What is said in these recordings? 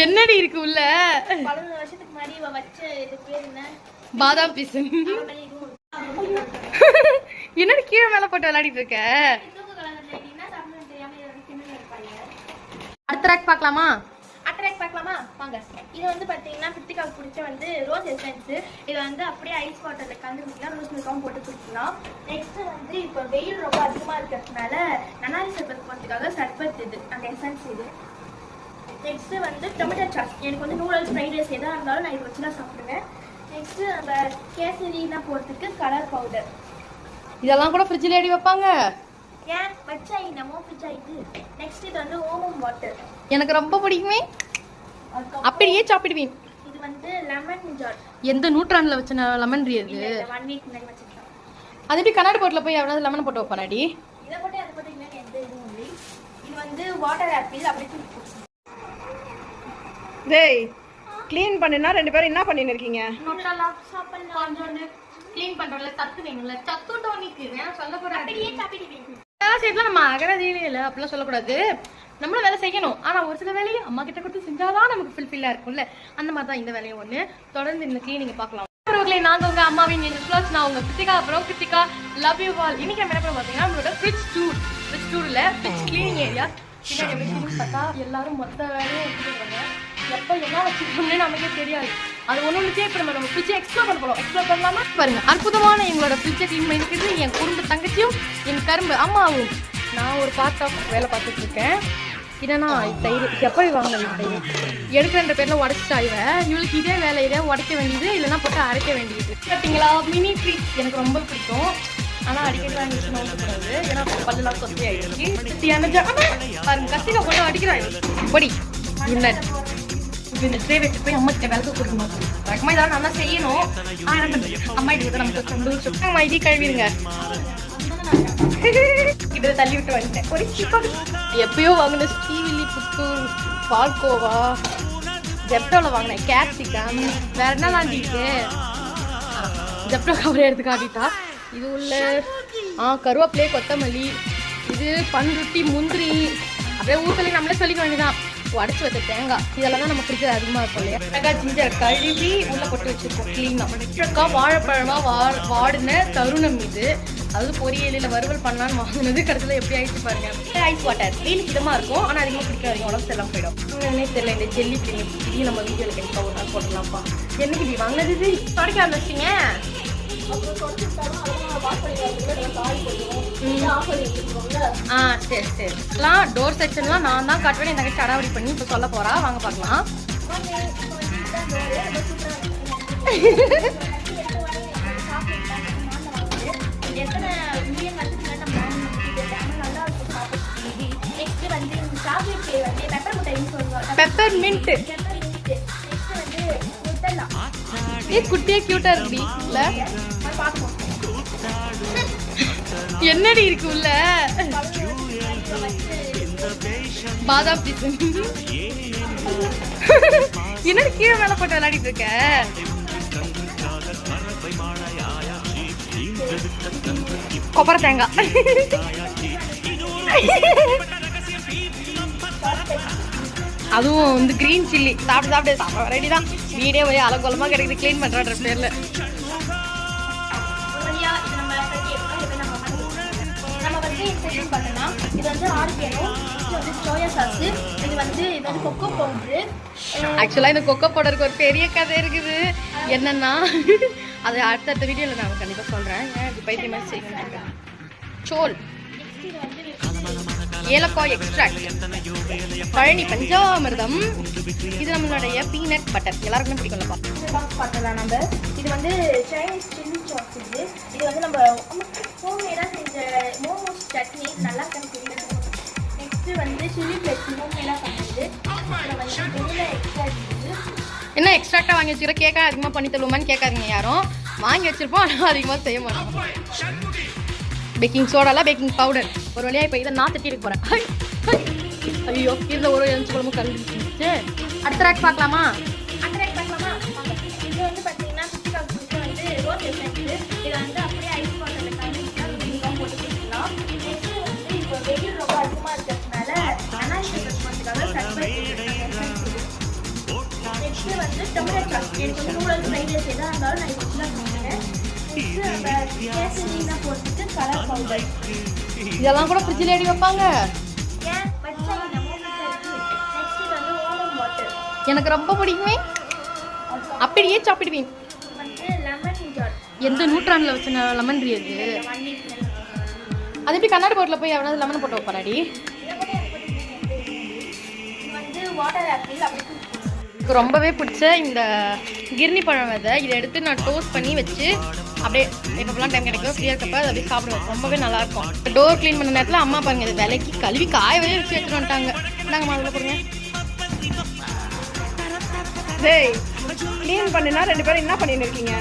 என்னடி இருக்கு உள்ள? 15 வருஷத்துக்கு முன்னாடி இவ வச்ச இது பேர் என்ன? பாதாம் பீசன். என்னடி கீழே மேல போட்டு விளையாடிட்டு இருக்க? அடுத்த ரேக் பார்க்கலாமா? அட்ராக்ட் பார்க்கலாமா? வாங்க. இது வந்து பாத்தீங்கன்னா பிரித்திகாவுக்கு பிடிச்ச வந்து ரோஸ் எசன்ஸ். இது வந்து அப்படியே ஐஸ் வாட்டர்ல கலந்து குடிக்கலாம், ரோஸ் மில்காவும் போட்டு குடிக்கலாம். நெக்ஸ்ட் வந்து இப்போ வெயில் ரொம்ப அதிகமா இருக்கிறதுனால நன்னாரி சர்பத் போகிறதுக்காக சர்பத் இது அந்த எசன்ஸ் இது. நெக்ஸ்ட் வந்து டொமேட்டோ சாஸ். எனக்கு வந்து நூடுல்ஸ் ஃப்ரைட் ரைஸ் எதாக இருந்தாலும் நான் இது வச்சு தான் சாப்பிடுவேன். நெக்ஸ்ட் நம்ம கேசரிலாம் போகிறதுக்கு கலர் பவுடர். இதெல்லாம் கூட ஃப்ரிட்ஜில் ஏடி வைப்பாங்க. ஏன் வச்சா என்னமோ ஃப்ரிட்ஜ் ஆயிடுது. நெக்ஸ்ட் இது வந்து ஓமம் வாட்டர். எனக்கு ரொம்ப பிடிக்குமே, அப்படியே சாப்பிடுவேன். இது வந்து லெமன் ஜார். எந்த நூற்றாண்டுல வச்ச லெமன் அது? 1 வீக் முன்னாடி வச்சிருக்கேன். அது எப்படி கண்ணாடி போட்டில் போய் எவ்வளவு லெமன் போட்டு வைப்பானாடி? இதை போட்டு அதை போட்டு இன்னும் எந்த இதுவும் இல்லை. இது வந்து வாட்டர் ஆப்பிள் அப்படி தூக்கி. டேய், க்ளீன் பண்ணுனா ரெண்டு பேரும் என்ன பண்ணின்னு இருக்கீங்க? நொட்டலா சாப்பிடலாம். கொஞ்சோண்டு க்ளீன் பண்றதுல சத்து வேணும்ல, சத்து டோனிக்கு வேணும் சொல்ல போறேன். அப்படியே சாப்பிடுவீங்க. சைட்லாம் நம்ம அகரதீவே இல்லை அப்படிலாம் சொல்லக்கூடாது. நம்மளும் வேலை செய்யணும். ஆனா ஒரு சில வேலையை அம்மா கிட்ட கொடுத்து செஞ்சாதான் நமக்கு ஃபுல்ஃபில்லா இருக்கும்ல. அந்த மாதிரி தான் இந்த வேலையை ஒண்ணு. தொடர்ந்து இந்த கிளீனிங் பார்க்கலாம். நாங்க உங்க அம்மாவின் நான் உங்க கிருத்திகா. அப்புறம் கிருத்திகா லவ் யூ ஆல். இன்னைக்கு நம்ம என்ன பாத்தீங்கன்னா நம்மளோட ஃப்ரிட்ஜ் டூர்ல ஃப்ரிட்ஜ் கிளீனிங் ஏரியா. பார்த்தா எல்லாரும் மொத்த வேலையும் வச்சுருக்காங்க. எப்போ என்ன வச்சுக்கணும்னு நமக்கே தெரியாது. அது ஒன்று இப்போ நம்ம ஃப்ரிட்ஜை எக்ஸ்ப்ளோர் பண்ண போகிறோம். எக்ஸ்ப்ளோர் பண்ணலாமா? பாருங்க, அற்புதமான எங்களோட ஃப்ரிட்ஜை க்ளீன் பண்ணிக்கிறது என் குடும்ப தங்கச்சியும் என் கரும்பு அம்மாவும். நான் ஒரு பார்ட் ஆஃப் வேலை பார்த்துட்டு இருக்கேன். இல்லைன்னா தயிர் எப்போ வாங்கினது தயிர் எடுக்கிறன்ற பேரில் உடச்சிட்டா இவளுக்கு இதே வேலை இதே உடைக்க வேண்டியது, இல்லைன்னா போட்டு அரைக்க வேண்டியது. பார்த்தீங்களா, மினி ஃப்ரிட்ஜ் எனக்கு ரொம்ப பிடிக்கும். ஆனால் அடிக்கடி வாங்கிச்சுன்னா கூடாது, ஏன்னா பல்லெல்லாம் சொத்தி ஆயிடுச்சு. பாருங்க, கத்திரிக்கா போட்டு அடிக்கிறாங்க பொடி. இந்த ட்ரே வச்சு போய் அம்மா கிட்ட விளக்கு கொடுக்கணும். வழக்கமாக இதெல்லாம் நல்லா செய்யணும். அம்மா கிட்ட நமக்கு சந்தோஷம். அம்மா இடி கழுவிடுங்க. கிட்ட தள்ளி விட்டு வந்துட்டேன். ஒரு எப்பயோ வாங்கின ஸ்ரீவில்லிபுத்தூர் பால்கோவா, ஜெப்டோவில் வாங்கினேன் கேப்சிகம். வேற என்ன வாங்கிட்டு ஜெப்டோ கவரை எடுத்து காட்டிட்டா. இது உள்ள கருவேப்பிலை, கொத்தமல்லி, இது பன்ருட்டி, முந்திரி, அப்படியே ஊத்தலி நம்மளே சொல்லிக்க வேண்டியதான். உடச்சி வச்ச தேங்காய், இதெல்லாம் தான் நம்ம ஃப்ரிட்ஜில் அதிகமாக இருக்கும் இல்லையா. தேங்காய் ஜிஞ்சர் கழுவி உள்ளே போட்டு வச்சுருக்கோம் க்ளீனாக. வாழைப்பழமாக வாடின தருணம் இது. அதாவது பொரியலில் வறுவல் பண்ணலான்னு வாங்கினது கடைசியில் எப்படி ஆயிடுச்சு பாருங்க. ஐஸ் வாட்டர் க்ளீன் இதமாக இருக்கும், ஆனால் அதிகமாக பிடிக்காது, உடம்பு எல்லாம் போயிடும். என்னன்னே தெரியல. இந்த ஜெல்லி பிளேன் இதையும் நம்ம வீடியோவில் கண்டிப்பாக ஒரு நாள் போடலாம்ப்பா. என்னைக்கு இப்படி வாங்கினது இது தொடக்க ஆரம்பிச்சிங்க? சரி சரி. எல்லாம் டோர் செக்ஷன்லாம் நான் தான் காட்டுவேன். என் தங்கச்சி அடாவடி பண்ணி இப்போ சொல்ல போறா. வாங்க பார்க்கலாம். Peppermint. குட்டியா கியூட்டா இருக்கு. என்னடி இருக்கு உள்ள? பாதாம் பீசன். என்னடி கீழே மேல போட்டு விளையாடிட்டு இருக்க? கொப்பரை தேங்காய். அதுவும் வந்து கிரீன் சில்லி. சாப்பிட்டு ரெடி தான். வீடே போய் அலங்கோலமா கிடைக்குது க்ளீன் பண்ற பேர்ல. இது வந்து ஆர்கானோ, இது வந்து சோயா சாஸ், இது வந்து கொக்கோ பவுடர். ஆக்சுவலா இந்த கொக்கோ பவுடருக்கு ஒரு பெரிய கதை இருக்குது. என்னன்னா அது அடுத்த வீடியோல நான் கண்டிப்பா சொல்றேன். பைத்தியமா செய்யணும். சோல், ஏலக்காய் எக்ஸ்ட்ராக்ட், பழனி பஞ்சாமிர்தம், இது நம்மளுடைய பீனட் பட்டர். எல்லாருக்குமே பிடிக்கும்லப்பா. பார்க்கலாம் நம்ம. இது வந்து சைனீஸ் சில்லி சாஸ். இது வந்து நம்ம ஹோம்மேடாக செஞ்ச மோமோஸ் சட்னி. நல்லா இருக்குன்னு தெரியல. நெக்ஸ்ட் வந்து சில்லி ஃப்ளேக்ஸ் ஹோம்மேடாக பண்ணது. என்ன எக்ஸ்ட்ராக்டாக வாங்கி வச்சுக்கிற? கேட்க அதிகமாக பண்ணி தருவோமான்னு கேட்காதீங்க யாரும். வாங்கி வச்சிருப்போம், ஆனால் அதிகமாக செய்ய மாட்டோம். பேக்கிங் சோடாலாம் பேக்கிங் பவுடர். ஒரு வழியாக இப்போ இதை நான் தட்டி எடுக்க போகிறேன். ஐயோ, இதில் ஒரு எலுமிச்சை குழம்பு கலந்துச்சு. அடுத்த ரேக் பார்க்கலாமா? அடுத்த ரேக் பார்க்கலாமா? இது வந்து பார்த்தீங்கன்னா வந்து ரோஸ் எசன்ஸ். இதை வந்து அப்படியே ஐஸ் வாட்டரில் கலந்து போட்டு கொடுக்கலாம். நெக்ஸ்ட் வந்து இப்போ வெயில் ரொம்ப அதிகமாக இருக்கிறதுனால நன்னாரி சர்பத் போகிறதுக்காக சர்பத். டொமேட்டோ சாஸ் எனக்கு வந்து நூடுல்ஸ் ஃப்ரைட் ரைஸ் எதாக இருந்தாலும் நான் இது ஃபுல்லாக போட்டுக்கிறேன். நெக்ஸ்ட்டு நம்ம கேசரிலாம் போட்டுட்டு கலர் பவுடர். இதெல்லாம் கூட ஃப்ரிட்ஜில் ஏடி வைப்பாங்க. ஏன் வச்சா நம்ம நெக்ஸ்ட் இது வந்து ஓமம் வாட்டர். எனக்கு ரொம்ப பிடிக்குமே, அப்படியே சாப்பிடுவேன். வந்து லெமன் ஜார். எந்த நூற்றாண்டில் வச்ச லெமன் ட்ரீ அது? அது எப்படி கண்ணாடி போட்டில் போய் எவனாவது லெமன் போட்டு வைப்பாடி? வந்து வாட்டர் ஆப்பிள் அப்படி எனக்கு ரொம்பவே பிடிச்ச இந்த கிர்னி பழம் விதை, இதை எடுத்து நான் டோஸ்ட் பண்ணி வச்சு அப்படியே எப்பப்பெல்லாம் டைம் கிடைக்கும் ஃப்ரீயாக இருக்கப்ப அதை அப்படியே சாப்பிடுவேன். ரொம்பவே நல்லாயிருக்கும். டோர் க்ளீன் பண்ண நேரத்தில் அம்மா பாருங்க இதை விலைக்கு கழுவி காயவே வச்சு எடுத்துட்டு வந்துட்டாங்க. நாங்கள் அதில் போடுங்க. டேய் க்ளீன் பண்ணுனா ரெண்டு பேரும் என்ன பண்ணிட்டு இருக்கீங்க?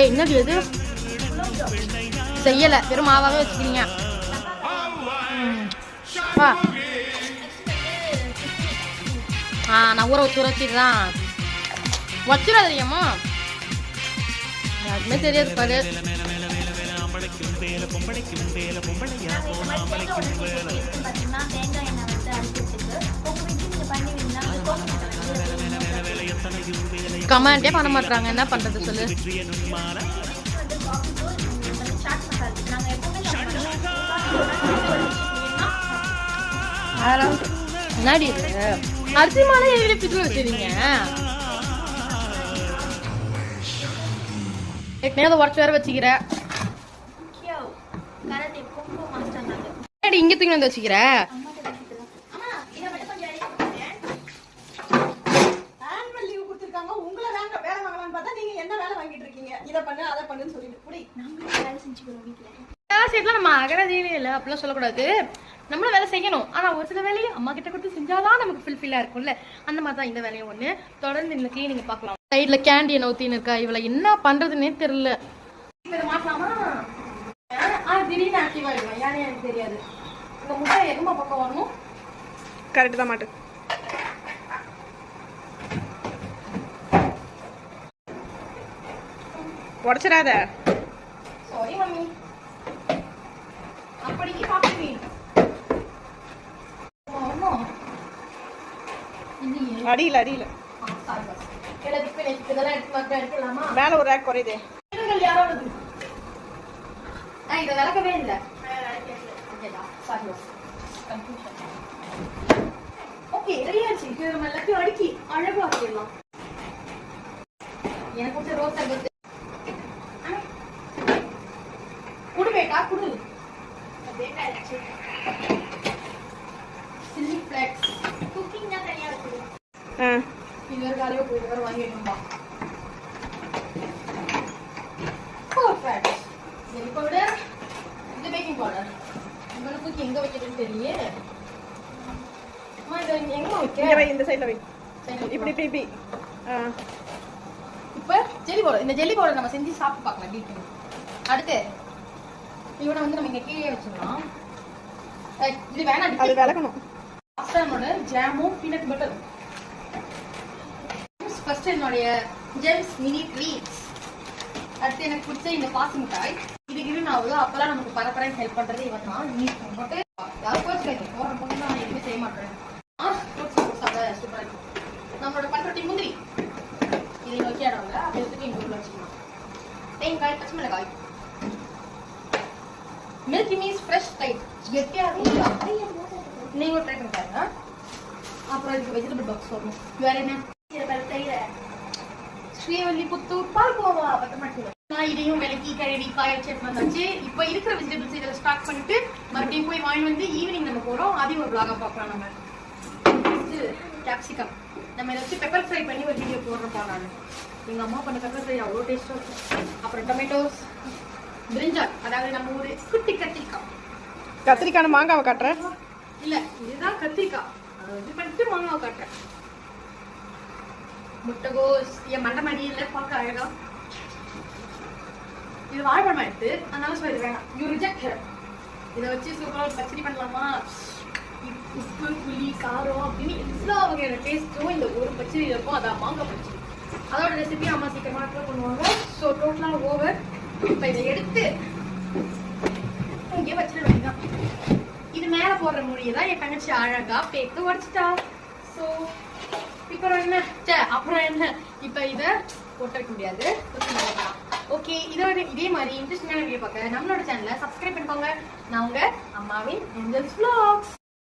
என்னது எது செய்யலை, வெறும் மாவாவே வச்சுக்கிறீங்க. வா நான் ஊற வச்சுடுறான் வச்சுடா தெரியுமா? யாருக்குமே தெரியாது பாரு. கமெண்டே பண்ண மாட்டாங்க, என்ன பண்றது சொல்லு. முன்னாடி அரிசி மாலை எதிரி பிடிச்சி வச்சிருக்கீங்க. ஏற்கனவே உடச்சு வேற வச்சுக்கிற. இங்க தூக்கி வந்து வச்சுக்கிற. உங்களை வேலை வாங்கலாம்னு பார்த்தா நீங்க என்ன வேலை வாங்கிட்டு இருக்கீங்க? இதை பண்ணு அதை பண்ணுன்னு சொல்லிட்டு புடி. வேலை செஞ்சுக்கிறோம் வீட்டில். நம்ம அகராதியிலே இல்லை அப்படிலாம் சொல்லக்கூடாது. நம்மளும் வேலை செய்யணும், ஆனா ஒரு சில வேலையை அம்மா கிட்ட கொடுத்து செஞ்சாதான் நமக்கு ஃபுல்ஃபில்லா இருக்கும்ல. அந்த மாதிரி தான் இந்த வேலையும் ஒண்ணு. தொடர்ந்து இந்த கிளீனிங்க பார்க்கலாம். சைட்ல கேண்டி என்ன ஊத்தின்னு இருக்கா, இவளை என்ன பண்றதுன்னே தெரியல. மாட்டலாமா? திடீர்னு ஆக்டிவா இருக்கும், யானே எனக்கு தெரியாது. இந்த முட்டை எதுமா பக்கம் வரணும்? கரெக்ட் தான் மாட்டு. உடச்சிடாத. Sorry mummy. அப்படியே சாப்பிடுவீங்க. அடியில அடியில மேல ஒரு ரேக் குறையுது. இதை விளக்கவே இல்லை. ஓகே ரெடியாச்சு. நம்ம எல்லாத்தையும் அடுக்கி அழகா ஆக்கிடலாம். எனக்கு பிடிச்ச ரோஸ் சர்பத்து குடு பேட்டா குடு. சில்லி ஃபிளேக்ஸ் குக்கிங் தான் தனியாக இருக்குது. இது வேறு காலையோ போயிட்டு வேறு வாங்கிடணும்பா. பர்ஃபெக்ட். ஜெல்லி பவுடர், இது பேக்கிங் பவுடர். உங்களுக்கு தூக்கி எங்கே வைக்கிறதுன்னு தெரியலையே. அம்மா இதை எங்கே வைக்க? இந்த சைடில் வை. இப்படி இப்படி. இப்போ ஜெல்லி பவுடர், இந்த ஜெல்லி பவுடர் நம்ம செஞ்சு சாப்பிட்டு பார்க்கலாம் எப்படி இருக்கு. அடுத்து இவனை வந்து நம்ம இங்கே கீழே வச்சுக்கலாம். இது வேணாம், அது விளக்கணும். நம்மளோட ஜாமும் பீனட் பட்டர். ஃபர்ஸ்ட் என்னுடைய ஜெம்ஸ் மினி ட்ரீட்ஸ். அடுத்து எனக்கு பிடிச்ச இந்த பாசி மிட்டாய். இது கிரீன் ஆகுது, அப்பெல்லாம் நமக்கு பரப்பரை ஹெல்ப் பண்றது இவன் தான். நீ போட்டு யாரும் போச்சுக்காது போடுற பொண்ணு நான் எதுவுமே செய்ய மாட்டேன். சூப்பராக இருக்கும். நம்மளோட பண்ருட்டி முந்திரி இதை நோக்கி இடம்ல அப்படி எடுத்துட்டு எங்கள் ஊரில் வச்சுக்கலாம். தேங்காய், பச்சை மிளகாய், மில்கி மீஸ் ஃப்ரெஷ் டைப் கெட்டியாக இருக்கும். நீங்களும் ட்ரை பண்ணி பாருங்க. அப்புறம் இதுக்கு வெஜிடபிள் பாக்ஸ் வரணும். வேற என்ன? ஸ்ரீவல்லிபுத்தூர் பால்கோவா பத்தமாட்டி. நான் இதையும் விலைக்கு கழுவி காய வச்சு வந்தாச்சு. இப்போ இருக்கிற வெஜிடபிள்ஸ் இதில் ஸ்டார்ட் பண்ணிட்டு மறுபடியும் போய் வாங்கி வந்து ஈவினிங் நம்ம போகிறோம். அதையும் ஒரு vlog-ஆ பார்க்கலாம். நம்ம கேப்சிகம் நம்ம இதை வச்சு பெப்பர் ஃப்ரை பண்ணி ஒரு வீடியோ போடுறப்பா. நான் எங்கள் அம்மா பண்ண பெப்பர் ஃப்ரை அவ்வளோ டேஸ்ட்டாக இருக்கும். அப்புறம் டொமேட்டோஸ், பிரிஞ்சால், அதாவது நம்ம ஒரு குட்டி கத்திரிக்காய். கத்திரிக்கான மாங்காவை காட்டுறேன். இல்லை இதுதான் கத்திரிக்காய். இது பண்ணிட்டு மாங்காவை காட்டுறேன். முட்டைகோஸ் என் மண்டை மடியில் பார்க்க அழகா. இது வாழைப்பழம் எடுத்து அதனால சொல்ல இது வேணாம். You reject her. இதை வச்சு சூப்பராக பச்சடி பண்ணலாமா? உப்பு, புளி, காரம் அப்படின்னு எல்லா வகையான டேஸ்ட்டும் இந்த ஒரு பச்சடி இருக்கும். அதான் மாங்காய் பச்சடி. அதோட ரெசிபி அம்மா சீக்கிரமா பண்ணுவாங்க. ஸோ டோட்டலாக ஓவர். இப்போ இதை எடுத்து இங்கே வச்சிட வேண்டியதான். இது மேலே போடுற போடுற முடியை தான் என் தங்கச்சி அழகா பேக்கு உடைச்சிட்டா. ஸோ அப்புறம் என்ன அப்புறம் என்ன இப்ப இத போட்டு வைக்க முடியாது. ஓகே, இதே மாதிரி இன்ட்ரெஸ்டிங்கான வீடியோ பார்க்க நம்மளோட சேனலை சப்ஸ்கிரைப் பண்ணிக்கோங்க. நான் உங்க அம்மாவின் ஏஞ்சல்ஸ் vlogs.